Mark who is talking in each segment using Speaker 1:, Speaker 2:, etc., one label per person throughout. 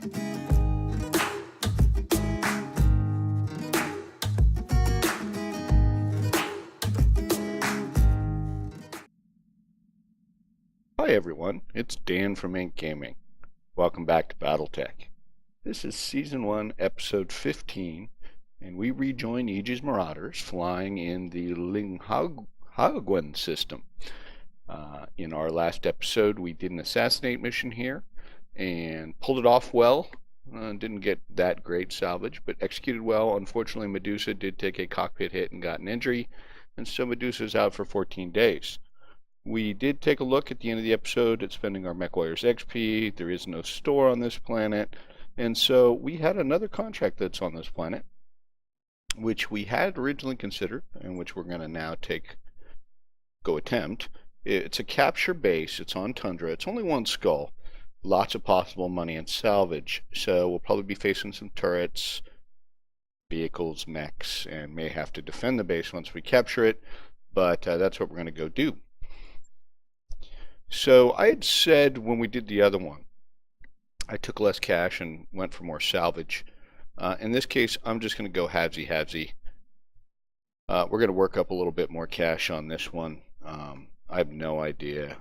Speaker 1: Hi everyone, it's Dan from Ink Gaming. Welcome back to Battletech. This is Season 1, Episode 15, and we rejoin Aegis Marauders flying in the Linghaguen system. In our last episode, we did an assassinate mission here and pulled it off well. Didn't get that great salvage, but executed well. Unfortunately, Medusa did take a cockpit hit and got an injury, and so Medusa's out for 14 days. We did take a look at the end of the episode at spending our Mech Warriors XP. There is no store on this planet. And so we had another contract that's on this planet, which we had originally considered, and which we're going to now go attempt. It's a capture base. It's on Tundra. It's only one skull. Lots of possible money and salvage. So we'll probably be facing some turrets, vehicles, mechs, and may have to defend the base once we capture it. But that's what we're going to go do. So I had said when we did the other one, I took less cash and went for more salvage. In this case, I'm just going to go halvesy. We're going to work up a little bit more cash on this one. I have no idea,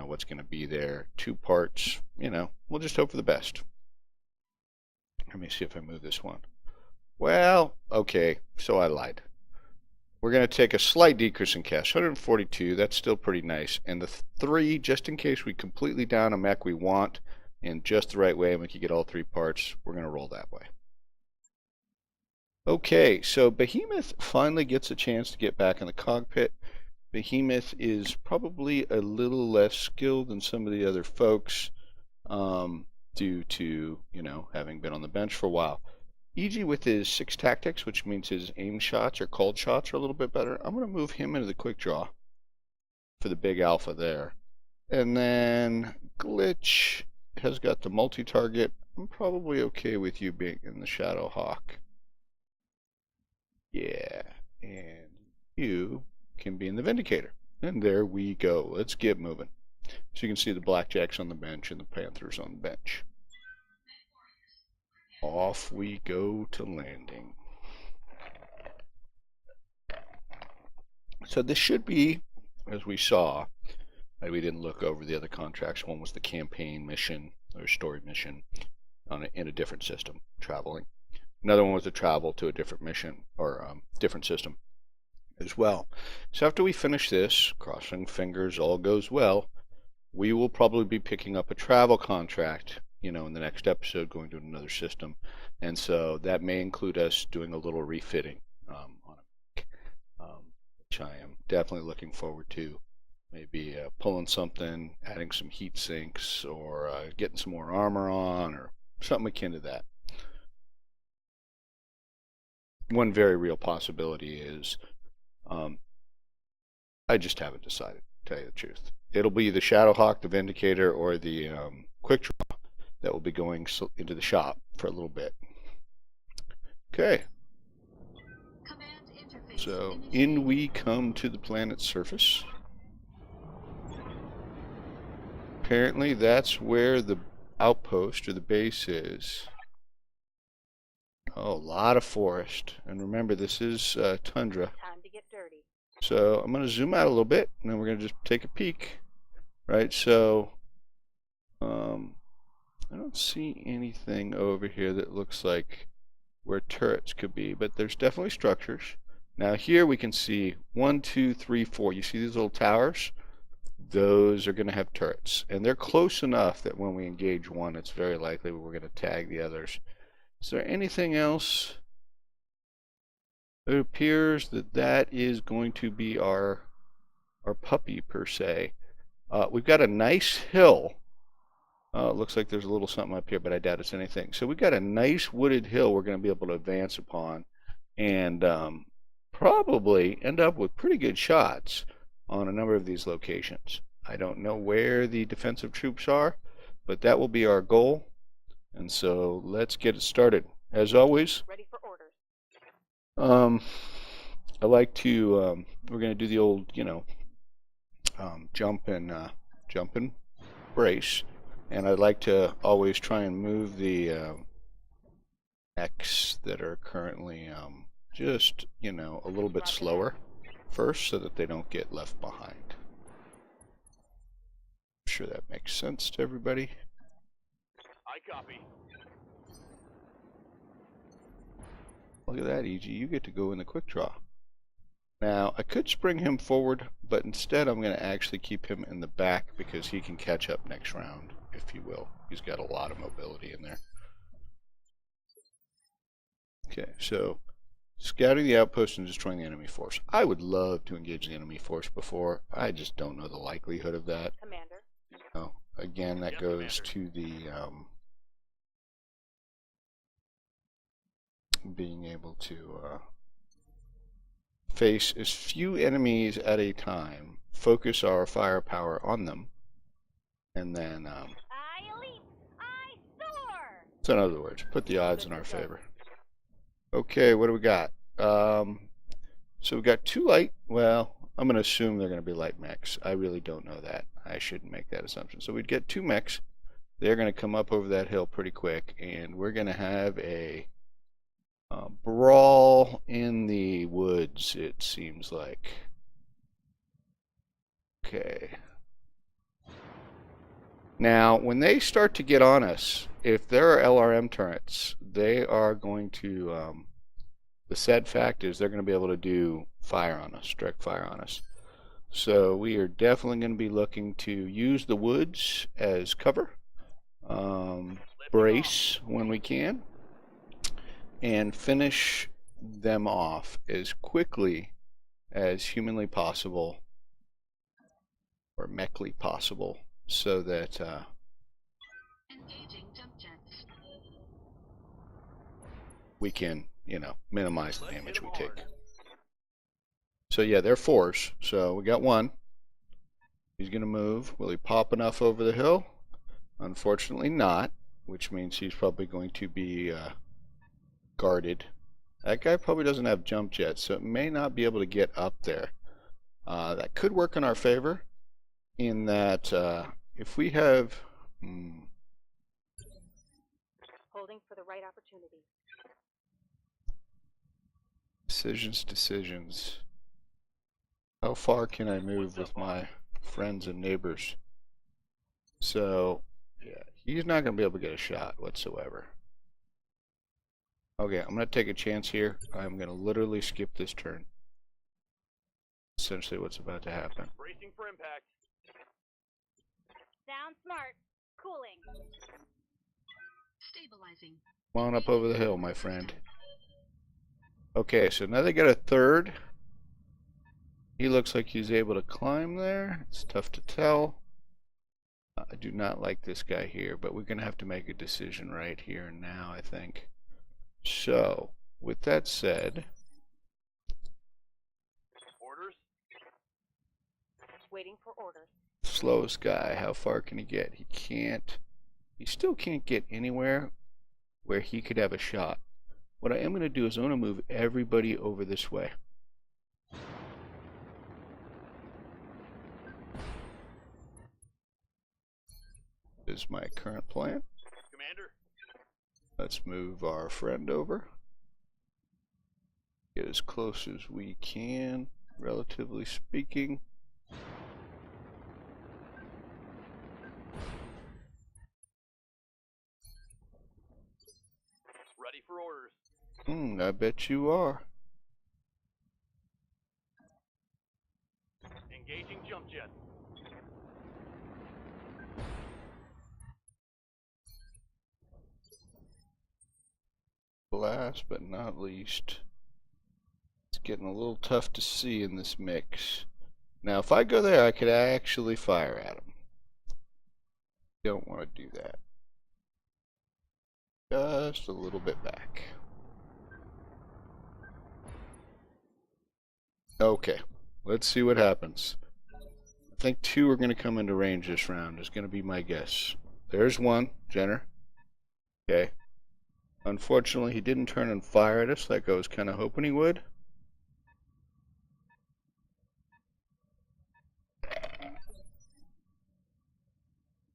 Speaker 1: what's going to be there. 2 parts, we'll just hope for the best. Let me see if I move this one. Well, okay, so I lied. We're going to take a slight decrease in cash, 142, that's still pretty nice. And the 3, just in case we completely down a mech we want in just the right way and we can get all 3 parts, we're going to roll that way. Okay, so Behemoth finally gets a chance to get back in the cockpit. Behemoth is probably a little less skilled than some of the other folks due to, having been on the bench for a while. EG with his 6 tactics, which means his aim shots or called shots are a little bit better. I'm going to move him into the quick draw for the big alpha there. And then Glitch has got the multi-target. I'm probably okay with you being in the Shadow Hawk. Yeah, and you can be in the Vindicator. And there we go. Let's get moving. So you can see the Blackjacks on the bench and the Panthers on the bench. Off we go to landing. So this should be, as we saw, we didn't look over the other contracts. One was the campaign mission or story mission in a different system, traveling. Another one was to travel to a different mission or different system as well. So after we finish this, crossing fingers, all goes well, we will probably be picking up a travel contract in the next episode, going to another system. And so that may include us doing a little refitting on a mech, which I am definitely looking forward to. Maybe pulling something, adding some heat sinks, or getting some more armor on, or something akin to that. One very real possibility is, I just haven't decided, to tell you the truth. It'll be the Shadowhawk, the Vindicator, or the Quick Draw that will be going into the shop for a little bit. Okay. So in we come to the planet's surface. Apparently that's where the outpost or the base is. Oh, a lot of forest. And remember, this is tundra.
Speaker 2: Time to get dirty.
Speaker 1: So I'm going to zoom out a little bit, and then we're going to just take a peek. Right, so I don't see anything over here that looks like where turrets could be, but there's definitely structures. Now here we can see 1, 2, 3, 4. You see these little towers? Those are going to have turrets, and they're close enough that when we engage one, it's very likely we're going to tag the others. Is there anything else? It appears that that is going to be our puppy per se. We've got a nice hill. Looks like there's a little something up here, but I doubt it's anything. So we've got a nice wooded hill we're going to be able to advance upon, and probably end up with pretty good shots on a number of these locations. I don't know where the defensive troops are, but that will be our goal. And so let's get it started. As always,
Speaker 2: Ready for orders.
Speaker 1: I like to, we're going to do the old, jump and brace. And I'd like to always try and move the mechs that are currently just, you know, a little bit slower first so that they don't get left behind. I'm sure that makes sense to everybody.
Speaker 2: I copy.
Speaker 1: Look at that, EG. You get to go in the quick draw. Now, I could spring him forward, but instead I'm going to actually keep him in the back because he can catch up next round, if you will. He's got a lot of mobility in there. Okay, so scouting the outpost and destroying the enemy force. I would love to engage the enemy force before. I just don't know the likelihood of that.
Speaker 3: Commander.
Speaker 1: No. Again, that goes to the being able to face as few enemies at a time, focus our firepower on them, and then so in other words, put the odds in our favor. Okay, what do we got? So we got 2 light. Well, I'm going to assume they're going to be light mechs. I really don't know that. I shouldn't make that assumption. So we'd get 2 mechs. They're going to come up over that hill pretty quick, and we're going to have a brawl in the woods, it seems like. Okay. Now, when they start to get on us, if there are LRM turrets, they are going to, the sad fact is they're going to be able to do fire on us, direct fire on us. So we are definitely going to be looking to use the woods as cover, brace when we can, and finish them off as quickly as humanly possible, or mechly possible, so that we can, you know, minimize the damage we take. So yeah, they're 4s. So we got 1. He's going to move. Will he pop enough over the hill? Unfortunately not, which means he's probably going to be guarded. That guy probably doesn't have jump jets, so it may not be able to get up there. That could work in our favor, in that if we have
Speaker 3: Holding for the right opportunity.
Speaker 1: decisions. How far can I move with my friends and neighbors? So, yeah, he's not going to be able to get a shot whatsoever. Okay, I'm going to take a chance here. I'm going to literally skip this turn. Essentially what's about to happen.
Speaker 2: Bracing for impact.
Speaker 3: Sound smart. Cooling.
Speaker 4: Stabilizing.
Speaker 1: Come on up over the hill, my friend. Okay, so now they got a 3rd. He looks like he's able to climb there. It's tough to tell. I do not like this guy here, but we're going to have to make a decision right here and now, I think. So, with that said,
Speaker 2: Orders.
Speaker 3: Waiting for orders.
Speaker 1: slowest guy, how far can he get? He still can't get anywhere where he could have a shot. What I am going to do is I'm going to move everybody over this way. Is my current plan.
Speaker 2: Commander.
Speaker 1: Let's move our friend over. Get as close as we can, relatively speaking.
Speaker 2: Ready for orders.
Speaker 1: I bet you are.
Speaker 2: Engaging jump jet.
Speaker 1: Last but not least, it's getting a little tough to see in this mix. Now, if I go there, I could actually fire at him. Don't want to do that. Just a little bit back. Okay, let's see what happens. I think 2 are going to come into range this round, is going to be my guess. There's 1, Jenner. Okay. Unfortunately, he didn't turn and fire at us like I was kind of hoping he would.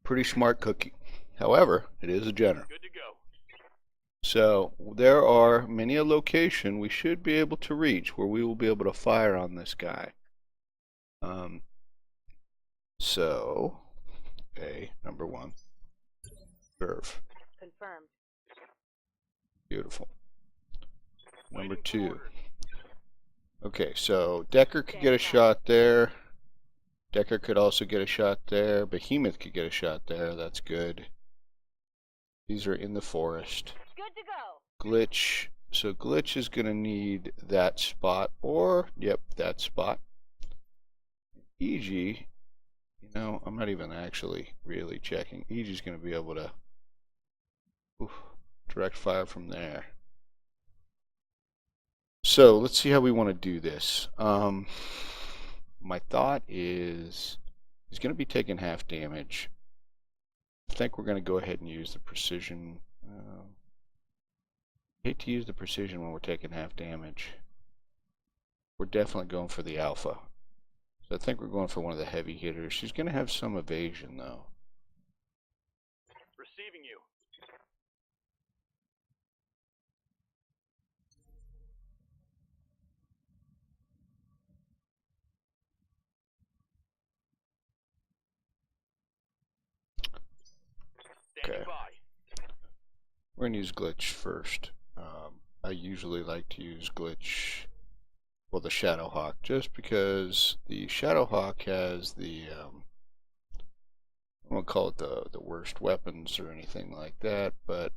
Speaker 1: Pretty smart cookie. However, it is a general.
Speaker 2: Good to go.
Speaker 1: So there are many a location we should be able to reach where we will be able to fire on this guy. So, number 1, serve.
Speaker 3: Confirmed.
Speaker 1: Beautiful. Number
Speaker 2: Waiting for
Speaker 1: 2.
Speaker 2: orders.
Speaker 1: Okay, so Decker could get a shot there. Decker could also get a shot there. Behemoth could get a shot there. That's good. These are in the forest.
Speaker 3: Good to go.
Speaker 1: Glitch. So Glitch is going to need that spot, or, yep, that spot. EG, you know, I'm not even actually really checking. EG's going to be able to direct fire from there. So let's see how we want to do this. My thought is he's going to be taking half damage. I think we're going to go ahead and use the precision. I hate to use the precision when we're taking half damage. We're definitely going for the alpha. So I think we're going for one of the heavy hitters. She's going to have some evasion though.
Speaker 2: Receiving you. Standing
Speaker 1: Okay.
Speaker 2: by.
Speaker 1: We're going to use Glitch first. I usually like to use Glitch, well, the Shadowhawk, just because the Shadowhawk has the, I won't call it the worst weapons or anything like that, but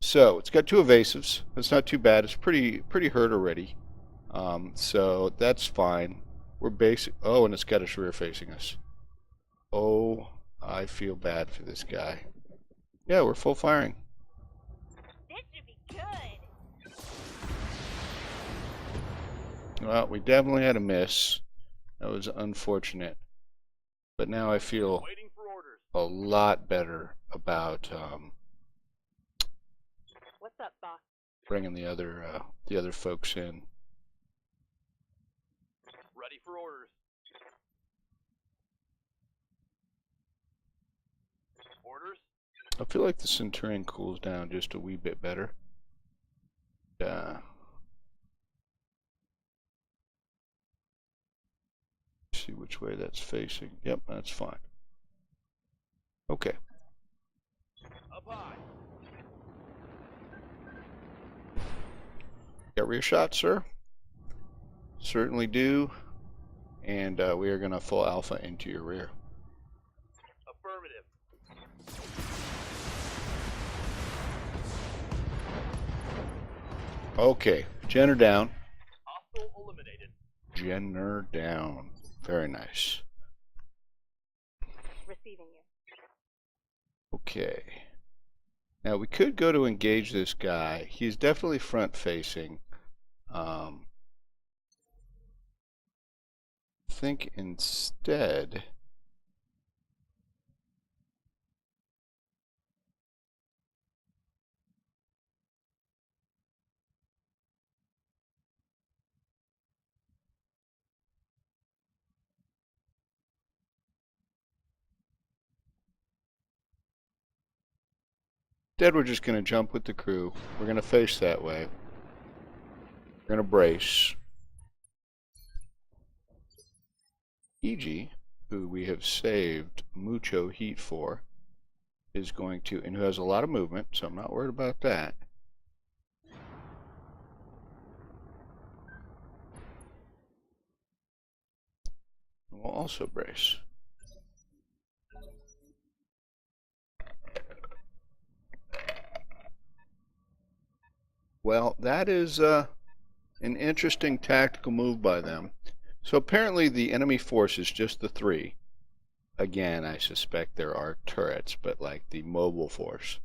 Speaker 1: so it's got 2 evasives. That's not too bad. It's pretty hurt already. So that's fine. We're basic. Oh, and it's got its rear facing us. Oh, I feel bad for this guy. Yeah, we're full firing.
Speaker 3: This should be good.
Speaker 1: Well, we definitely had a miss. That was unfortunate. But now I feel
Speaker 2: Waiting for orders.
Speaker 1: a lot better about
Speaker 3: What's up, boss?
Speaker 1: bringing the other folks in.
Speaker 2: Ready for orders. Orders.
Speaker 1: I feel like the Centurion cools down just a wee bit better. See which way that's facing. Yep, that's fine. Okay.
Speaker 2: Up high.
Speaker 1: Got rear shot, sir? Certainly do. And we are going to full alpha into your rear.
Speaker 2: Affirmative.
Speaker 1: Okay, Jenner down.
Speaker 2: Hostile eliminated.
Speaker 1: Jenner down. Very nice.
Speaker 3: Receiving you.
Speaker 1: Okay. Now we could go to engage this guy. He's definitely front facing. I think instead we're just going to jump with the crew. We're going to face that way. We're going to brace. EG, who we have saved mucho heat for, is going to, and who has a lot of movement, so I'm not worried about that. We'll also brace. Well, that is an interesting tactical move by them. So apparently the enemy force is just the 3. Again, I suspect there are turrets, but like the mobile force.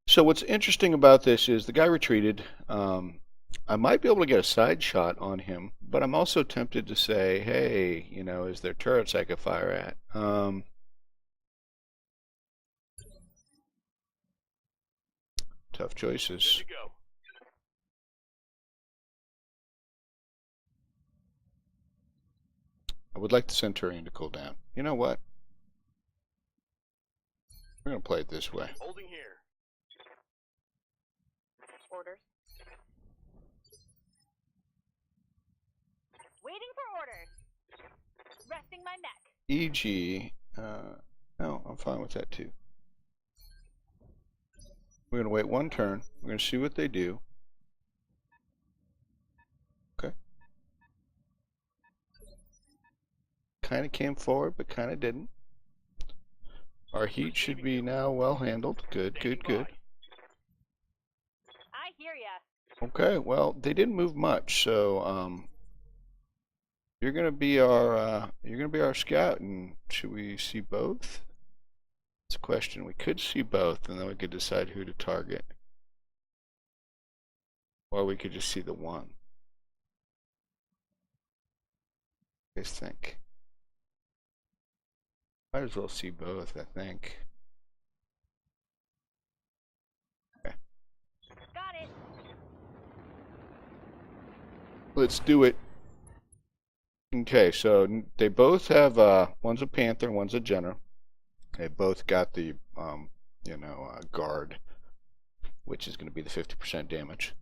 Speaker 1: So what's interesting about this is the guy retreated. I might be able to get a side shot on him, but I'm also tempted to say, hey, you know, is there turrets I could fire at? Tough choices.
Speaker 2: Good to go.
Speaker 1: I would like the Centurion to cool down. You know what? We're going to play it this way.
Speaker 2: Holding here.
Speaker 3: Orders. Waiting for orders. Resting my mech.
Speaker 1: E.g., no, I'm fine with that too. We're going to wait one turn. We're going to see what they do. Okay. Kind of came forward, but kind of didn't. Our heat should be now well handled. Good, good, good.
Speaker 3: I hear ya.
Speaker 1: Okay, well, they didn't move much, so you're gonna be our scout, and should we see both? It's a question. We could see both, and then we could decide who to target, or we could just see the one. What do you guys think? Might as well see both, I think. Okay.
Speaker 3: Got it.
Speaker 1: Let's do it. Okay, so they both have one's a Panther, one's a Jenner. They both got the guard, which is going to be the 50% damage.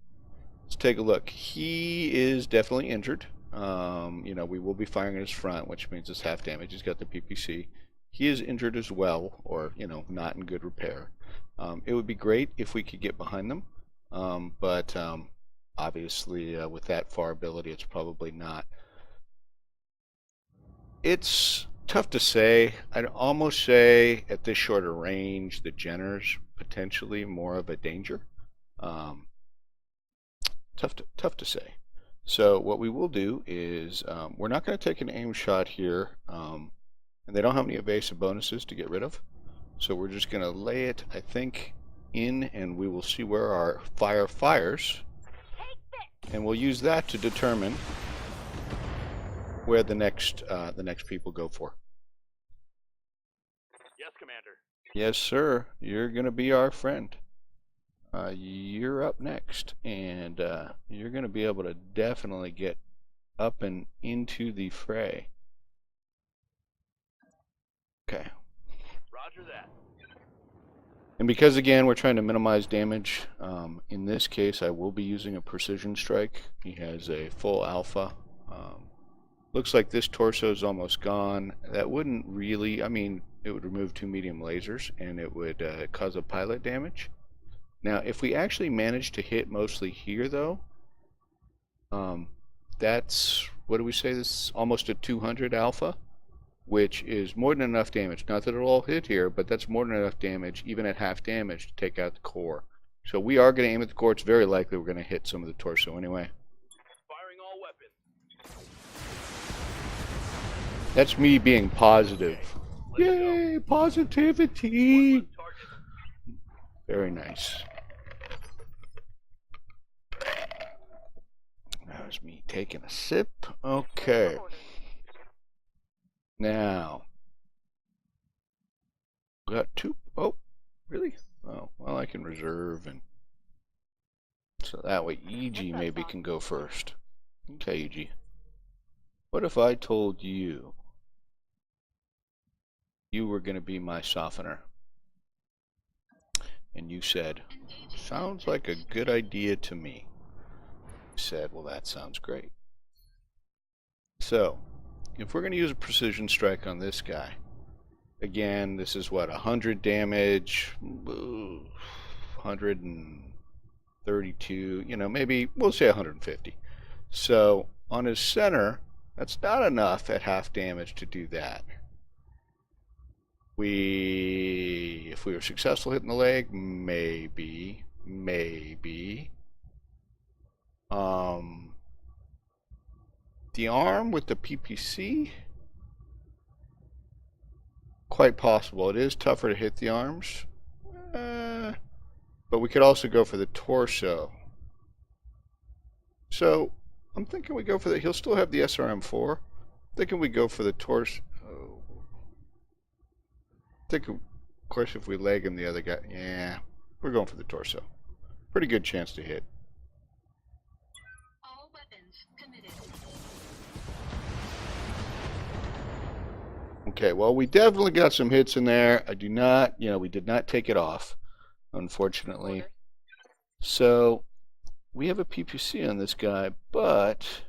Speaker 1: Let's take a look. He is definitely injured. We will be firing at his front, which means it's half damage. He's got the PPC. He is injured as well, or not in good repair. It would be great if we could get behind them, but obviously with that far ability, it's probably not. It's tough to say. I'd almost say at this shorter range, the Jenner's potentially more of a danger. Tough to say. So what we will do is we're not going to take an aim shot here, and they don't have any evasive bonuses to get rid of. So we're just going to lay it, I think, in, and we will see where our fire fires, and we'll use that to determine where the next people go for.
Speaker 2: Yes, Commander.
Speaker 1: Yes, sir. You're going to be our friend. You're up next, and you're going to be able to definitely get up and into the fray. Okay.
Speaker 2: Roger that.
Speaker 1: And because, again, we're trying to minimize damage, in this case, I will be using a precision strike. He has a full alpha. Looks like this torso is almost gone. That wouldn't really, I mean, it would remove 2 medium lasers, and it would cause a pilot damage. Now, if we actually manage to hit mostly here, though, that's, what do we say, this is almost a 200 alpha, which is more than enough damage. Not that it'll all hit here, but that's more than enough damage, even at half damage, to take out the core. So we are going to aim at the core. It's very likely we're going to hit some of the torso anyway.
Speaker 2: Firing all weapons.
Speaker 1: That's me being positive.
Speaker 2: Let's
Speaker 1: Yay,
Speaker 2: go.
Speaker 1: positivity!
Speaker 2: Target.
Speaker 1: Very nice. That was me taking a sip. Okay. Now, got 2. Oh, really? Oh, well, I can reserve, and so that way EG maybe can go first. Okay, EG. What if I told you you were going to be my softener? And you said, sounds like a good idea to me. I said, well, that sounds great. So, if we're going to use a precision strike on this guy, again, this is what, 100 damage, 132, maybe we'll say 150. So, on his center, that's not enough at half damage to do that. If we were successful hitting the leg, maybe. The arm with the PPC, quite possible. It is tougher to hit the arms, but we could also go for the torso. So I'm thinking we go for the. He'll still have the SRM4. Thinking we go for the torso. I think, of course, if we leg him, the other guy. Yeah, we're going for the torso. Pretty good chance to hit.
Speaker 4: All weapons committed.
Speaker 1: Okay, well, we definitely got some hits in there. I do not, we did not take it off, unfortunately. So we have a PPC on this guy, but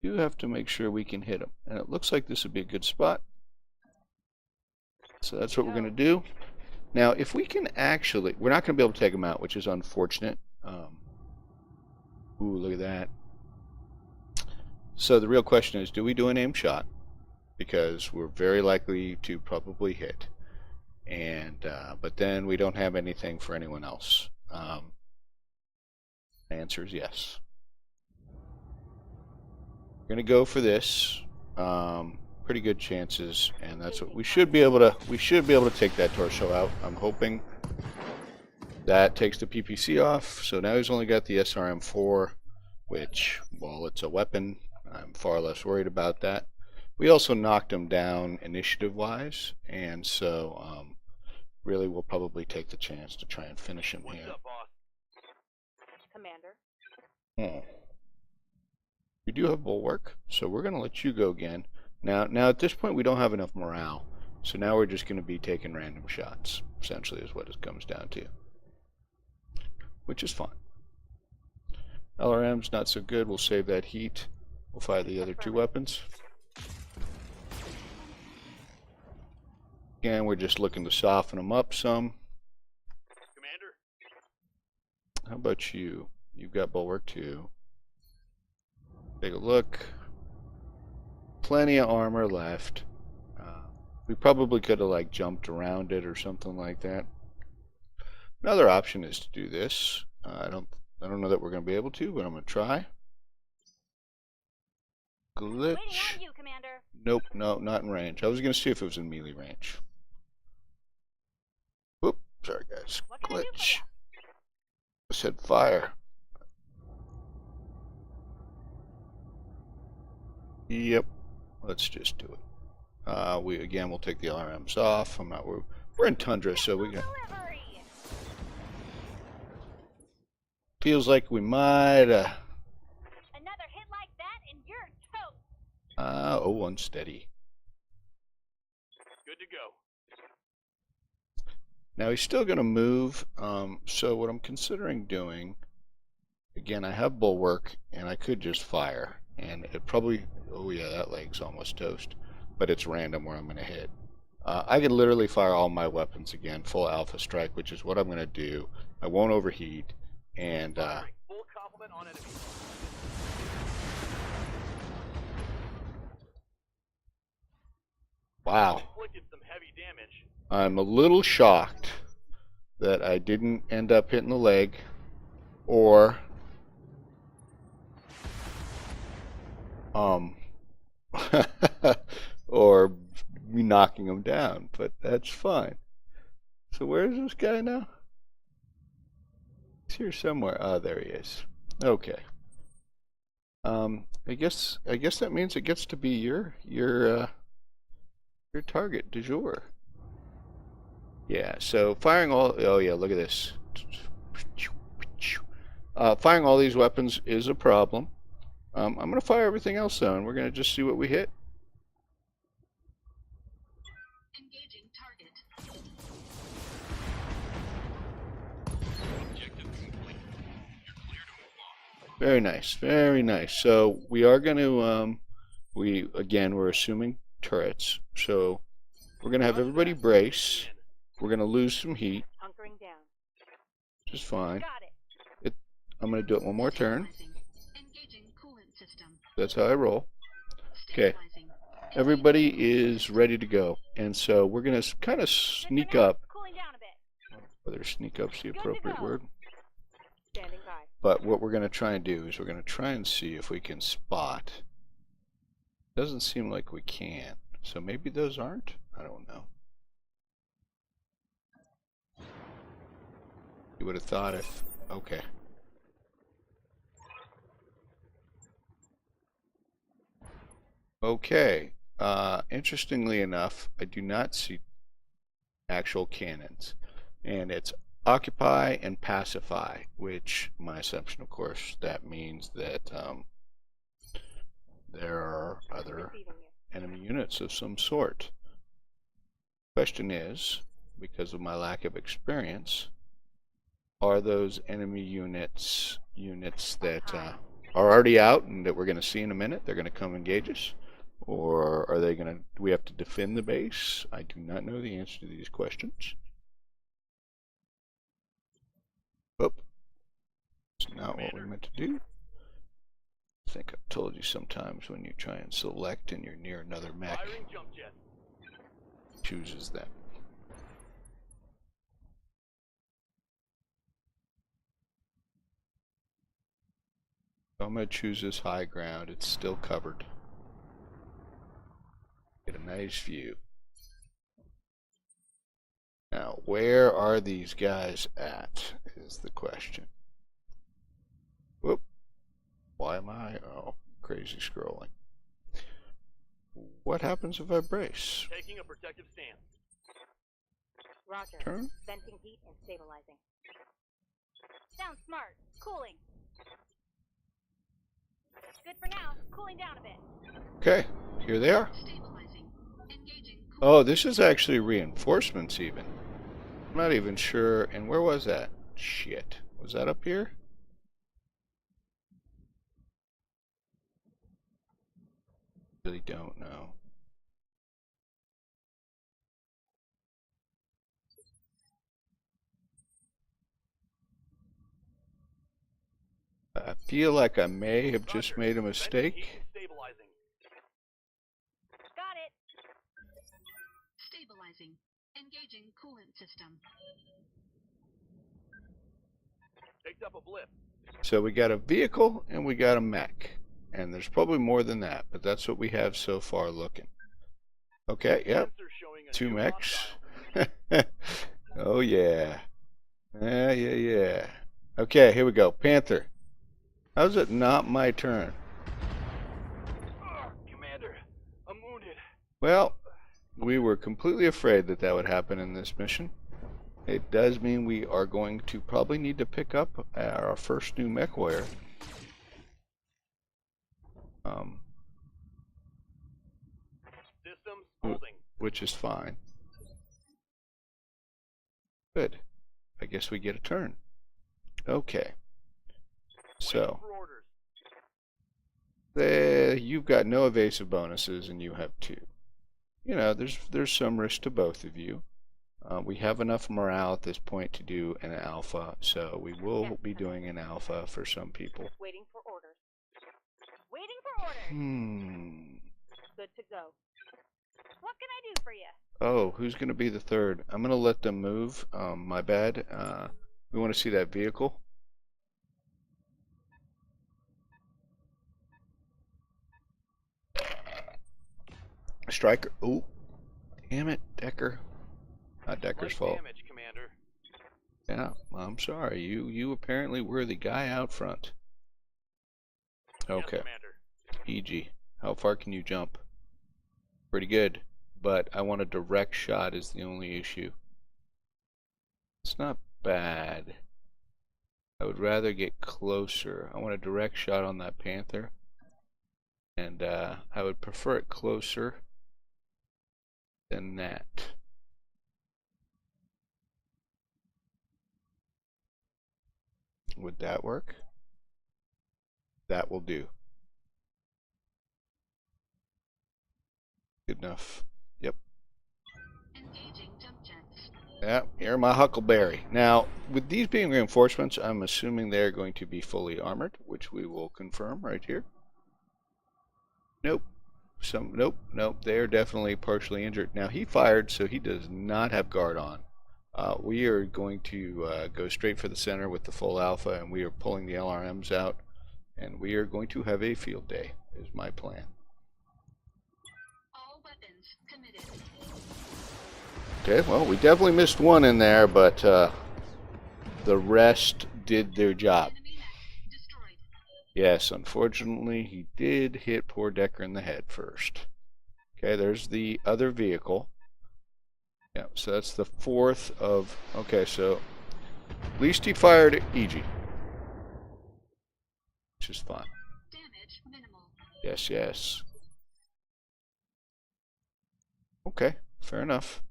Speaker 1: you have to make sure we can hit him. And it looks like this would be a good spot. So that's what we're going to do. Now, if we can actually, we're not going to be able to take him out, which is unfortunate. Ooh, look at that. So the real question is, do we do an aim shot? Because we're very likely to probably hit. And but then we don't have anything for anyone else. The answer is yes. We're going to go for this. Pretty good chances, and that's what we should be able to. We should be able to take that torso out. I'm hoping that takes the PPC off. So now he's only got the SRM4, which, well, it's a weapon. I'm far less worried about that. We also knocked him down initiative-wise, and so really we'll probably take the chance to try and finish him here.
Speaker 2: What's up, boss?
Speaker 3: Commander.
Speaker 1: We do have bulwark, so we're going to let you go again. Now at this point we don't have enough morale, so now we're just going to be taking random shots, essentially is what it comes down to. Which is fine. LRM's not so good, we'll save that heat. We'll fire the other two weapons. Again, we're just looking to soften them up some.
Speaker 2: Commander?
Speaker 1: How about you? You've got bulwark too. Take a look. Plenty of armor left. We probably could have like jumped around it or something like that. Another option is to do this. I don't know that we're going to be able to, but I'm going to try. Glitch.
Speaker 3: Waiting on you, Commander.
Speaker 1: Nope, no, not in range. I was going to see if it was in melee range. Whoop, sorry guys.
Speaker 3: What can I do for
Speaker 1: Glitch.
Speaker 3: ya?
Speaker 1: I said fire. Yep. Let's just do it. We'll take the RMs off. We're in tundra, so we got.
Speaker 3: Delivery.
Speaker 1: Feels like we might.
Speaker 3: Another hit like that and you're toast.
Speaker 1: Oh, unsteady.
Speaker 2: Good to go.
Speaker 1: Now he's still going to move. So what I'm considering doing, again, I have bulwark, and I could just fire, and it probably. Oh yeah, that leg's almost toast. But it's random where I'm going to hit. I can literally fire all my weapons again, full alpha strike, which is what I'm going to do. I won't overheat, and
Speaker 2: Full complement on enemy.
Speaker 1: wow.
Speaker 2: Inflicted some heavy damage.
Speaker 1: I'm a little shocked that I didn't end up hitting the leg, or or me knocking him down, but that's fine. So where's this guy now? He's here somewhere. Ah, there he is. Okay. I guess that means it gets to be your target du jour. Yeah. So firing all. Oh yeah, look at this. Firing all these weapons is a problem. I'm going to fire everything else though, and we're going to just see what we hit.
Speaker 4: Engaging target.
Speaker 1: Very nice, very nice. So we are going to, we're assuming turrets. So we're going to have everybody brace. We're going to lose some heat,
Speaker 3: Hunkering down.
Speaker 1: which is fine.
Speaker 3: Got it.
Speaker 1: I'm going to do it one more turn.
Speaker 4: Engaging coolant system.
Speaker 1: That's how I roll. Okay.
Speaker 4: Stabilizing.
Speaker 1: Everybody is ready to go. And so we're going to kind of sneak up.
Speaker 3: Cooling down a bit.
Speaker 1: Whether sneak up's the
Speaker 3: Good to
Speaker 1: appropriate
Speaker 3: go.
Speaker 1: word.
Speaker 3: Standing by.
Speaker 1: But what we're going to try and do is we're going to try and see if we can spot. Doesn't seem like we can. So maybe those aren't? I don't know. You would have thought if... Okay. Okay. Interestingly enough, I do not see actual cannons. And it's occupy and pacify, which my assumption, of course, that means that there are other
Speaker 3: Receiving you.
Speaker 1: enemy units of some sort. Question is, because of my lack of experience, are those enemy units that are already out and that we're going to see in a minute? They're going to come engage us? Or are they going to, do we have to defend the base? I do not know the answer to these questions. Oh, it's not what we meant to do. I think I've told you sometimes when you try and select and you're near another mech,
Speaker 2: Firing jump jet.
Speaker 1: chooses that. So I'm going to choose this high ground. It's still covered. Get a nice view. Now, where are these guys at, is the question. Whoop. Why am I? Oh, crazy scrolling. What happens if I brace?
Speaker 2: Taking a protective stance.
Speaker 3: Roger.
Speaker 1: Turn.
Speaker 3: Venting heat and stabilizing. Sounds smart. Cooling. Good for now. Cooling down a bit.
Speaker 1: Okay, here they are.
Speaker 4: Stabilizing. Engaging coolant.
Speaker 1: Oh, this is actually reinforcements even. I'm not even sure. And where was that? Shit. Was that up here? Really don't know. I feel like I may have just
Speaker 2: Roger.
Speaker 1: made a
Speaker 2: Venting heat
Speaker 1: mistake.
Speaker 2: and stabilizing.
Speaker 3: Got it.
Speaker 4: Stabilizing. Engaging coolant system.
Speaker 2: Picked up a blip.
Speaker 1: So we got a vehicle and we got a mech. And there's probably more than that, but that's what we have so far looking. Okay, yep.
Speaker 2: Sensor showing a
Speaker 1: 2
Speaker 2: new
Speaker 1: mechs.
Speaker 2: hostile.
Speaker 1: Oh yeah. Yeah. Okay, here we go. Panther. How's it not my turn?
Speaker 2: Commander, I'm wounded.
Speaker 1: Well, we were completely afraid that that would happen in this mission. It does mean we are going to probably need to pick up our first new mech warrior.
Speaker 2: Systems holding.
Speaker 1: Which is fine. Good. I guess we get a turn. Okay. So,
Speaker 2: Waiting for orders.
Speaker 1: you've got no evasive bonuses and you have 2. You know, there's some risk to both of you. We have enough morale at this point to do an alpha, so we will be doing an alpha for some people.
Speaker 3: Waiting for orders. Waiting for orders. Good to go. What can I do for you?
Speaker 1: Oh, who's going to be the third? I'm going to let them move. My bad. We want to see that vehicle. Striker. Oh, damn it, Decker. Not Decker's
Speaker 2: Light
Speaker 1: fault.
Speaker 2: damage, Commander.
Speaker 1: Yeah, I'm sorry. You apparently were the guy out front. Okay.
Speaker 2: Yes, Commander.
Speaker 1: EG. How far can you jump? Pretty good. But I want a direct shot is the only issue. It's not bad. I would rather get closer. I want a direct shot on that Panther. And I would prefer it closer than that. Would that work? That will do. Good enough. Yep.
Speaker 4: Engaging jump jets.
Speaker 1: Yeah, you're my huckleberry. Now, with these being reinforcements, I'm assuming they're going to be fully armored, which we will confirm right here. Nope. Nope. They're definitely partially injured. Now, he fired, so he does not have guard on. We are going to go straight for the center with the full alpha, and we are pulling the LRMs out, and we are going to have a field day, is my plan.
Speaker 4: All weapons committed.
Speaker 1: Okay, well, we definitely missed one in there, but the rest did their job.
Speaker 4: Enemy mech destroyed.
Speaker 1: Yes, unfortunately, he did hit poor Decker in the head first. Okay, there's the other vehicle. Yeah, so that's the 4th of... Okay, so at least he fired at EG, which is fine.
Speaker 4: Damage minimal.
Speaker 1: Yes, yes. Okay, fair enough.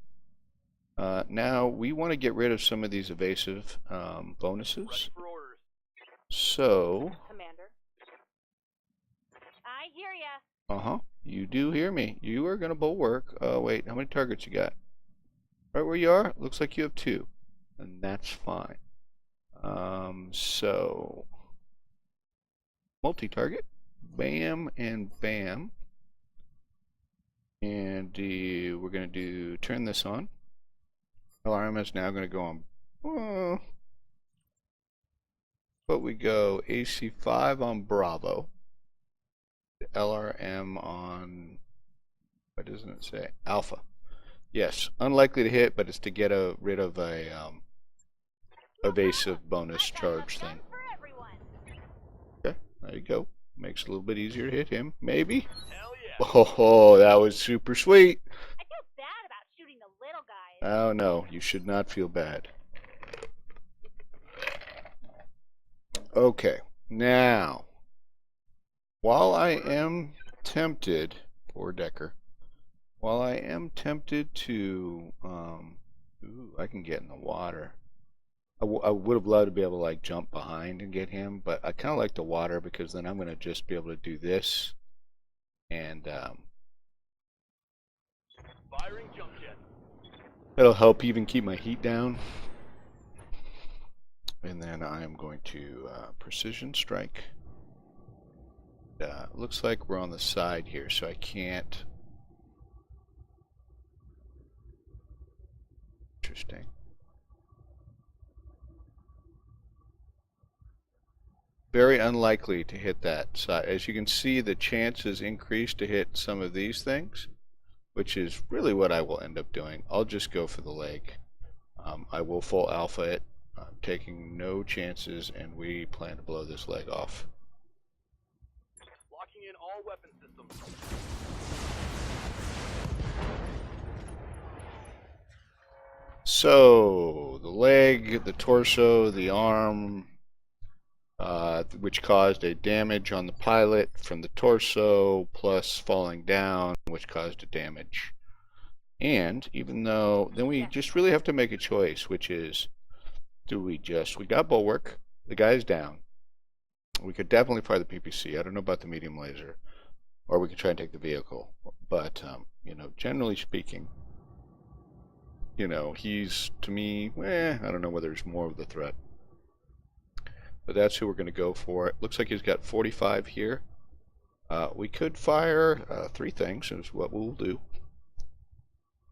Speaker 1: Now we want to get rid of some of these evasive bonuses.
Speaker 2: Ready for orders.
Speaker 1: So,
Speaker 3: Commander. I hear ya.
Speaker 1: uh-huh, you do hear me. You are going to bulwark. Wait, how many targets you got? Right where you are? Looks like you have 2. And that's fine. So, multi-target. Bam and bam. And we're going to turn this on. LRM is now going to go on. But we go AC5 on Bravo. LRM on, what doesn't it say? Alpha. Yes, unlikely to hit, but it's to get rid of a evasive bonus charge thing. Okay, there you go. Makes it a little bit easier to hit him, maybe.
Speaker 2: Hell yeah.
Speaker 1: Oh, that was super sweet.
Speaker 3: I feel bad about shooting the little guys.
Speaker 1: Oh no, you should not feel bad. Okay, now, while I am tempted, poor Decker, while I am tempted to, ooh, I can get in the water. I would have loved to be able to like jump behind and get him, but I kind of like the water because then I'm going to just be able to do this and
Speaker 2: Firing jump jet.
Speaker 1: it'll help even keep my heat down. And then I am going to precision strike. Looks like we're on the side here, so I can't. Interesting. Very unlikely to hit that side. As you can see, the chances increase to hit some of these things, which is really what I will end up doing. I'll just go for the leg. I will full alpha it. I'm taking no chances, and we plan to blow this leg off.
Speaker 2: Locking in all weapon systems.
Speaker 1: So, the leg, the torso, the arm, which caused a damage on the pilot from the torso, plus falling down, which caused a damage. And even though, then we just really have to make a choice, which is, we got bulwark, the guy's down. We could definitely fire the PPC. I don't know about the medium laser. Or we could try and take the vehicle. But, you know, generally speaking, you know, he's, to me, I don't know whether he's more of the threat. But that's who we're going to go for. It looks like he's got 45 here. We could fire 3 things, is what we'll do.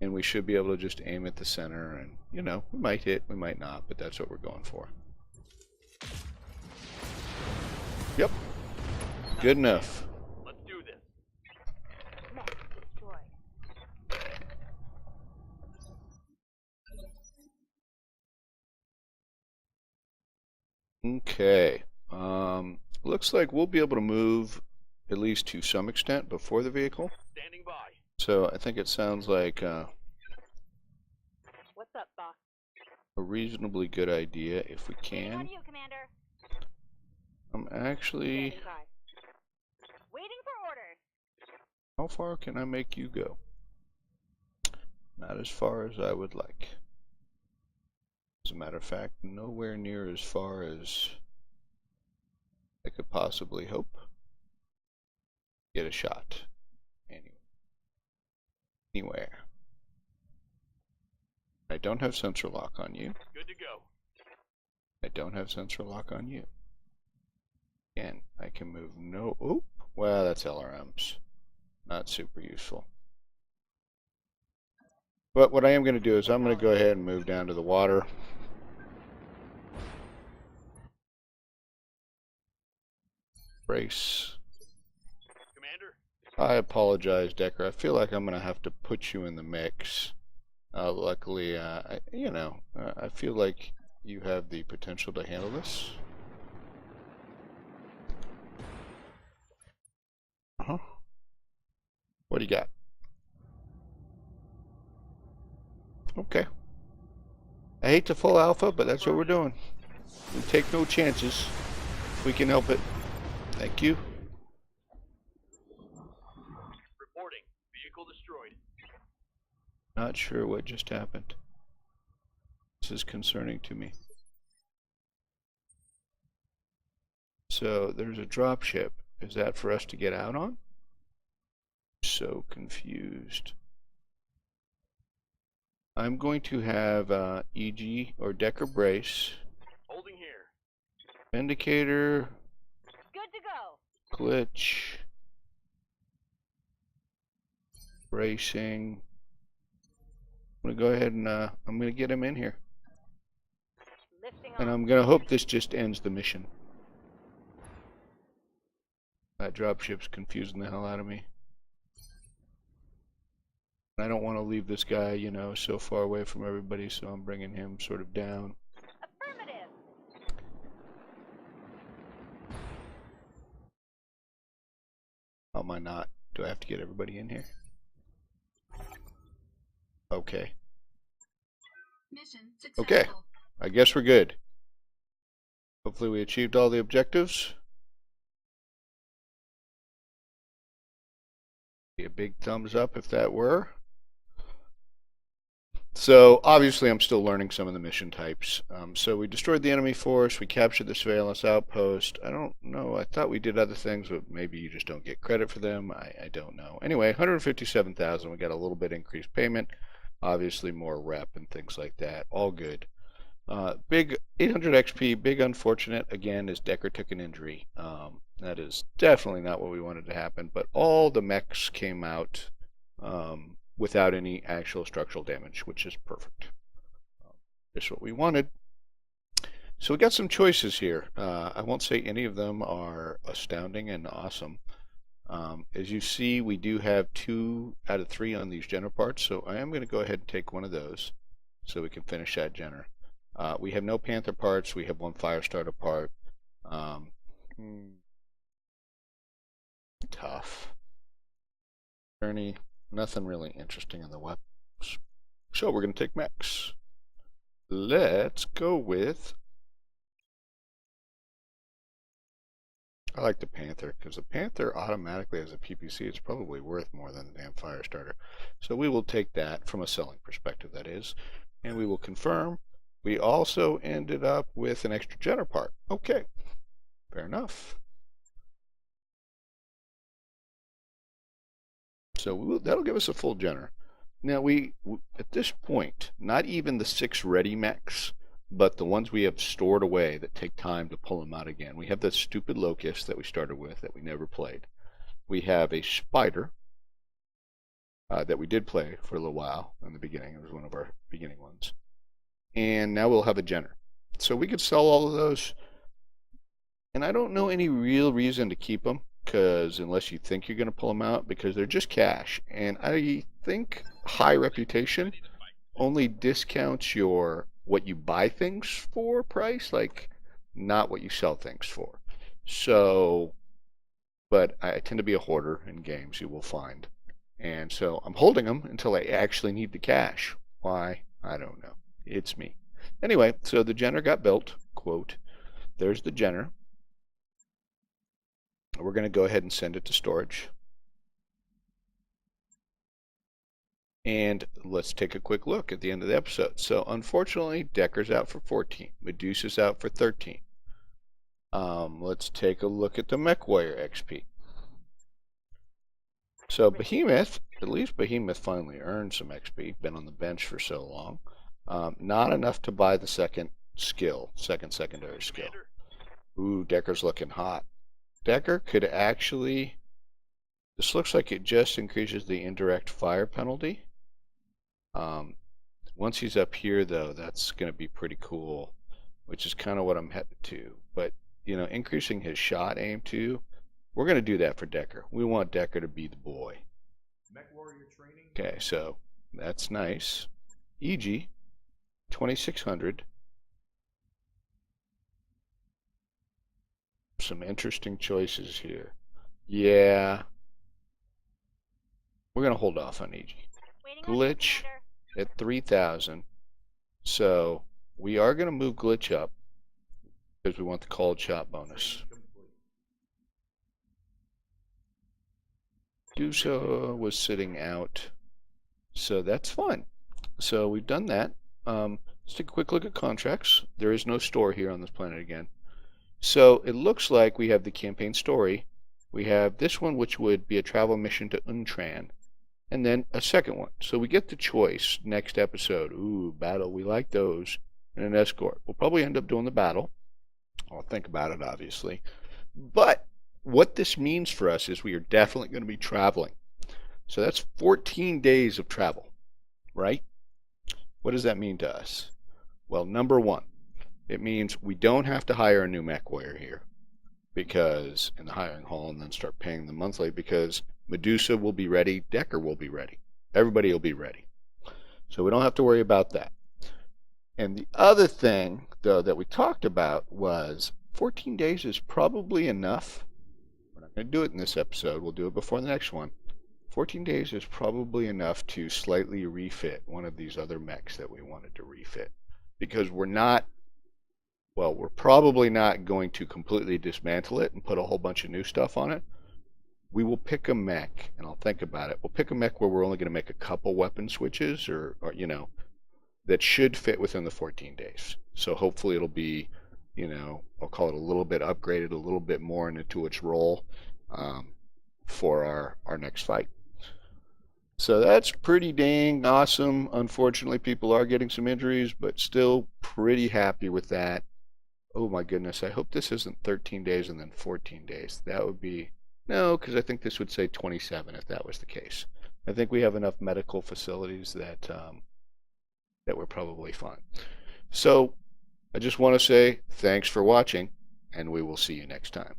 Speaker 1: And we should be able to just aim at the center, and, you know, we might hit, we might not, but that's what we're going for. Yep. Good enough.
Speaker 2: Let's do this.
Speaker 3: Mech destroyed.
Speaker 1: Okay. Looks like we'll be able to move, at least to some extent, before the vehicle.
Speaker 2: Standing by.
Speaker 1: So I think it sounds like
Speaker 3: What's up, boss?
Speaker 1: a reasonably good idea if we
Speaker 3: Waiting on
Speaker 1: can.
Speaker 3: you, Commander.
Speaker 1: I'm actually...
Speaker 3: Standing by. Waiting for orders.
Speaker 1: How far can I make you go? Not as far as I would like. As a matter of fact, nowhere near as far as I could possibly hope. Get a shot. Anywhere. I don't have sensor lock on you.
Speaker 2: Good to go.
Speaker 1: I don't have sensor lock on you. Again, I can move no... Oop! Well, that's LRMs. Not super useful. But what I am going to do is I'm going to go ahead and move down to the water. Brace.
Speaker 2: Commander.
Speaker 1: I apologize, Decker. I feel like I'm going to have to put you in the mix. Luckily, you know, I feel like you have the potential to handle this. What do you got? Okay. I hate to full alpha, but that's what we're doing. We take no chances. We can help it. Thank you.
Speaker 2: Vehicle destroyed.
Speaker 1: Not sure what just happened. This is concerning to me. So there's a dropship. Is that for us to get out on? So confused. I'm going to have EG or Decker brace.
Speaker 2: Holding here.
Speaker 1: Indicator.
Speaker 3: Good to go.
Speaker 1: Glitch. Bracing. I'm going to go ahead and I'm going to get him in here.
Speaker 3: Lifting
Speaker 1: And
Speaker 3: off.
Speaker 1: I'm going to hope this just ends the mission. That dropship's confusing the hell out of me. I don't want to leave this guy, you know, so far away from everybody, so I'm bringing him sort of down.
Speaker 3: Affirmative.
Speaker 1: How am I not? Do I have to get everybody in here? Okay.
Speaker 4: Mission successful.
Speaker 1: Okay. I guess we're good. Hopefully we achieved all the objectives. Be a big thumbs up if that were. So obviously I'm still learning some of the mission types. So we destroyed the enemy force, we captured the surveillance outpost. I don't know, I thought we did other things, but maybe you just don't get credit for them. I don't know. Anyway, 157,000, we got a little bit increased payment. Obviously more rep and things like that. All good. Big 800 XP, big unfortunate, again, is Decker took an injury. That is definitely not what we wanted to happen, but all the mechs came out without any actual structural damage, which is perfect. Just what we wanted. So we got some choices here. I won't say any of them are astounding and awesome. As you see, we do have 2 out of 3 on these Jenner parts, so I am going to go ahead and take one of those so we can finish that Jenner. We have no Panther parts. We have 1 Firestarter part. Tough. Journey. Nothing really interesting in the weapons. So we're going to take mechs. Let's go with... I like the Panther, because the Panther automatically as a PPC is probably worth more than the damn Firestarter. So we will take that from a selling perspective, that is. And we will confirm. We also ended up with an extra Jenner part. Okay. Fair enough. So that'll give us a full Jenner. Now at this point, not even the 6 ready mechs, but the ones we have stored away that take time to pull them out again. We have the stupid Locust that we started with that we never played. We have a Spider that we did play for a little while in the beginning. It was one of our beginning ones. And now we'll have a Jenner. So we could sell all of those. And I don't know any real reason to keep them, because unless you think you're going to pull them out, because they're just cash. And I think high reputation only discounts what you buy things for price, like not what you sell things for. So, but I tend to be a hoarder in games, you will find. And so I'm holding them until I actually need the cash. Why? I don't know. It's me. Anyway, so the Jenner got built, quote. There's the Jenner. We're going to go ahead and send it to storage. And let's take a quick look at the end of the episode. So unfortunately, Decker's out for 14. Medusa's out for 13. Let's take a look at the Mech Warrior XP. So Behemoth, at least Behemoth finally earned some XP. Been on the bench for so long. Not enough to buy the second secondary skill. Ooh, Decker's looking hot. Decker could actually... This looks like it just increases the indirect fire penalty. Once he's up here, though, that's going to be pretty cool, which is kind of what I'm headed to. But, you know, increasing his shot aim, too, we're going to do that for Decker. We want Decker to be the boy.
Speaker 5: Mech Warrior training.
Speaker 1: Okay, so that's nice. EG, 2600. Some interesting choices here. Yeah. We're going to hold off on EG. Glitch at 3,000. So we are going to move Glitch up because we want the called shot bonus. Medusa was sitting out, so that's fun. So we've done that. Let's take a quick look at contracts. There is no store here on this planet again. So it looks like we have the campaign story. We have this one, which would be a travel mission to Untran, and then a second one. So we get the choice next episode. Ooh, battle. We like those. And an escort. We'll probably end up doing the battle. I'll think about it, obviously. But what this means for us is we are definitely going to be traveling. So that's 14 days of travel, right? What does that mean to us? Well, number one, it means we don't have to hire a new mech warrior here because in the hiring hall and then start paying them monthly because Medusa will be ready, Decker will be ready, everybody will be ready. So we don't have to worry about that. And the other thing, though, that we talked about was 14 days is probably enough. We're not going to do it in this episode. We'll do it before the next one. 14 days is probably enough to slightly refit one of these other mechs that we wanted to refit. Because we're probably not going to completely dismantle it and put a whole bunch of new stuff on it. We will pick a mech, and I'll think about it. We'll pick a mech where we're only going to make a couple weapon switches or that should fit within the 14 days. So hopefully it'll be, I'll call it a little bit upgraded, a little bit more into its role for our next fight. So that's pretty dang awesome. Unfortunately, people are getting some injuries, but still pretty happy with that. Oh my goodness, I hope this isn't 13 days and then 14 days. That would be, no, because I think this would say 27 if that was the case. I think we have enough medical facilities that we're probably fine. So I just want to say thanks for watching, and we will see you next time.